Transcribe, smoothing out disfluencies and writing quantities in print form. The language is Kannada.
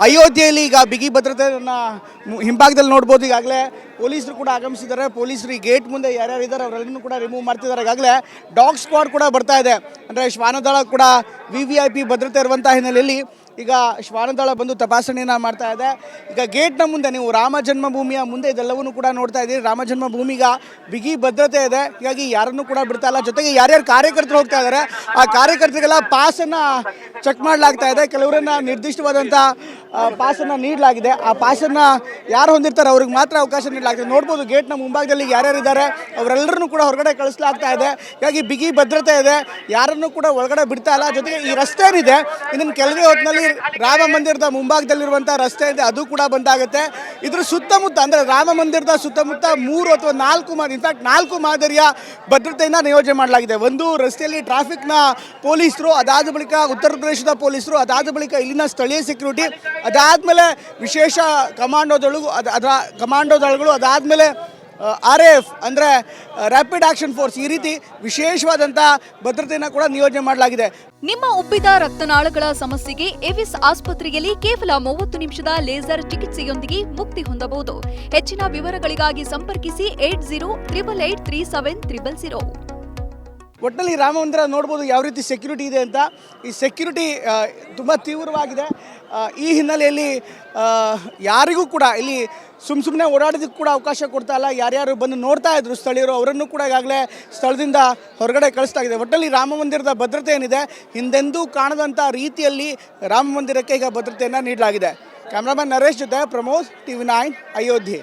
ಅಯೋಧ್ಯೆಯಲ್ಲಿ ಈಗ ಬಿಗಿ ಭದ್ರತೆಯನ್ನು ಹಿಂಭಾಗದಲ್ಲಿ ನೋಡ್ಬೋದು. ಈಗಾಗಲೇ ಪೊಲೀಸರು ಕೂಡ ಆಗಮಿಸಿದ್ದಾರೆ. ಪೊಲೀಸರು ಈ ಗೇಟ್ ಮುಂದೆ ಯಾರ್ಯಾರು ಇದ್ದಾರೆ ಅವರೆಲ್ಲರೂ ಕೂಡ ರಿಮೂವ್ ಮಾಡ್ತಿದ್ದಾರೆ. ಈಗಾಗಲೇ ಡಾಗ್ ಸ್ಕ್ವಾಡ್ ಕೂಡ ಬರ್ತಾ ಇದೆ. ಅಂದರೆ ಶ್ವಾನದಳ ಕೂಡ VIP ಭದ್ರತೆ ಇರುವಂಥ ಹಿನ್ನೆಲೆಯಲ್ಲಿ ಈಗ ಶ್ವಾನದಳ ಬಂದು ತಪಾಸಣೆಯನ್ನು ಮಾಡ್ತಾ ಇದೆ. ಈಗ ಗೇಟ್ನ ಮುಂದೆ ನೀವು ರಾಮ ಜನ್ಮಭೂಮಿಯ ಮುಂದೆ ಇದೆಲ್ಲವನ್ನೂ ಕೂಡ ನೋಡ್ತಾ ಇದ್ದೀರಿ. ರಾಮ ಜನ್ಮಭೂಮಿಗ ಬಿಗಿ ಭದ್ರತೆ ಇದೆ, ಹೀಗಾಗಿ ಯಾರನ್ನೂ ಕೂಡ ಬಿಡ್ತಾ ಇಲ್ಲ. ಜೊತೆಗೆ ಯಾರ್ಯಾರು ಕಾರ್ಯಕರ್ತರು ಹೋಗ್ತಾ ಇದ್ದಾರೆ ಆ ಕಾರ್ಯಕರ್ತರಿಗೆಲ್ಲ ಪಾಸನ್ನು ಚೆಕ್ ಮಾಡಲಾಗ್ತಾ ಇದೆ. ಕೆಲವರನ್ನ ನಿರ್ದಿಷ್ಟವಾದಂಥ ಪಾಸನ್ನು ನೀಡಲಾಗಿದೆ. ಆ ಪಾಸನ್ನು ಯಾರು ಹೊಂದಿರ್ತಾರೆ ಅವ್ರಿಗೆ ಮಾತ್ರ ಅವಕಾಶ ನೀಡಲಾಗ್ತದೆ. ನೋಡ್ಬೋದು ಗೇಟ್ನ ಮುಂಭಾಗದಲ್ಲಿ ಯಾರ್ಯಾರಿದ್ದಾರೆ ಅವರೆಲ್ಲರನ್ನೂ ಕೂಡ ಹೊರಗಡೆ ಕಳಿಸಲಾಗ್ತಾ ಇದೆ. ಹೀಗಾಗಿ ಬಿಗಿ ಭದ್ರತೆ ಇದೆ, ಯಾರನ್ನೂ ಕೂಡ ಒಳಗಡೆ ಬಿಡ್ತಾ ಇಲ್ಲ. ಜೊತೆಗೆ ಈ ರಸ್ತೆ ಏನಿದೆ ಇದನ್ನು ಕೆಲವೇ ಹೊತ್ತಿನಲ್ಲಿ ರಾಮ ಮಂದಿರದ ಮುಂಭಾಗದಲ್ಲಿರುವಂಥ ರಸ್ತೆ ಇದೆ, ಅದು ಕೂಡ ಬಂದಾಗುತ್ತೆ. ಇದ್ರ ಸುತ್ತಮುತ್ತ ಅಂದರೆ ರಾಮ ಮಂದಿರದ ಸುತ್ತಮುತ್ತ 3 ಅಥವಾ 4 ಮಾದರಿಯ ಭದ್ರತೆಯನ್ನು ನಿಯೋಜನೆ ಮಾಡಲಾಗಿದೆ. ಒಂದು ರಸ್ತೆಯಲ್ಲಿ ಟ್ರಾಫಿಕ್ನ ಪೊಲೀಸರು, ಅದಾದ ಬಳಿಕ ಉತ್ತರ ಪ್ರದೇಶದ ಪೊಲೀಸರು, ಅದಾದ ಬಳಿಕ ಇಲ್ಲಿನ ಸ್ಥಳೀಯ ಸೆಕ್ಯೂರಿಟಿ, ಅದಾದಮೇಲೆ ವಿಶೇಷ ಕಮಾಂಡೋ ದಳಗಳು, ಅದಾದಮೇಲೆ RAF ಅಂದರೆ ರ್ಯಾಪಿಡ್ ಆಕ್ಷನ್ ಫೋರ್ಸ್, ಈ ರೀತಿ ವಿಶೇಷವಾದಂಥ ಭದ್ರತೆಯನ್ನು ಕೂಡ ನಿಯೋಜನೆ ಮಾಡಲಾಗಿದೆ. ನಿಮ್ಮ ಉಬ್ಬಿದ ರಕ್ತನಾಳಗಳ ಸಮಸ್ಯೆಗೆ ಎವಿಸ್ ಆಸ್ಪತ್ರೆಯಲ್ಲಿ ಕೇವಲ 30 ನಿಮಿಷದ ಲೇಸರ್ ಚಿಕಿತ್ಸೆಯೊಂದಿಗೆ ಮುಕ್ತಿ ಹೊಂದಬಹುದು. ಹೆಚ್ಚಿನ ವಿವರಗಳಿಗಾಗಿ ಸಂಪರ್ಕಿಸಿ 8088837000. ಒಟ್ಟಿನಲ್ಲಿ ರಾಮ ಮಂದಿರ ನೋಡ್ಬೋದು ಯಾವ ರೀತಿ ಸೆಕ್ಯೂರಿಟಿ ಇದೆ ಅಂತ. ಈ ಸೆಕ್ಯೂರಿಟಿ ತುಂಬ ತೀವ್ರವಾಗಿದೆ. ಈ ಹಿನ್ನೆಲೆಯಲ್ಲಿ ಯಾರಿಗೂ ಕೂಡ ಇಲ್ಲಿ ಸುಮ್ಮನೆ ಓಡಾಡೋದಕ್ಕೆ ಕೂಡ ಅವಕಾಶ ಕೊಡ್ತಾ ಇಲ್ಲ. ಯಾರ್ಯಾರು ಬಂದು ನೋಡ್ತಾ ಇದ್ರು ಸ್ಥಳೀಯರು ಅವರನ್ನು ಕೂಡ ಈಗಾಗಲೇ ಸ್ಥಳದಿಂದ ಹೊರಗಡೆ ಕಳಿಸ್ತಾಗಿದೆ. ಒಟ್ಟಲ್ಲಿ ರಾಮ ಮಂದಿರದ ಭದ್ರತೆ ಏನಿದೆ ಹಿಂದೆಂದೂ ಕಾಣದಂಥ ರೀತಿಯಲ್ಲಿ ರಾಮ ಮಂದಿರಕ್ಕೆ ಈಗ ಭದ್ರತೆಯನ್ನು ನೀಡಲಾಗಿದೆ. ಕ್ಯಾಮ್ರಾಮನ್ ನರೇಶ್ ಜೊತೆ ಪ್ರಮೋದ್, TV9 ಅಯೋಧ್ಯೆ.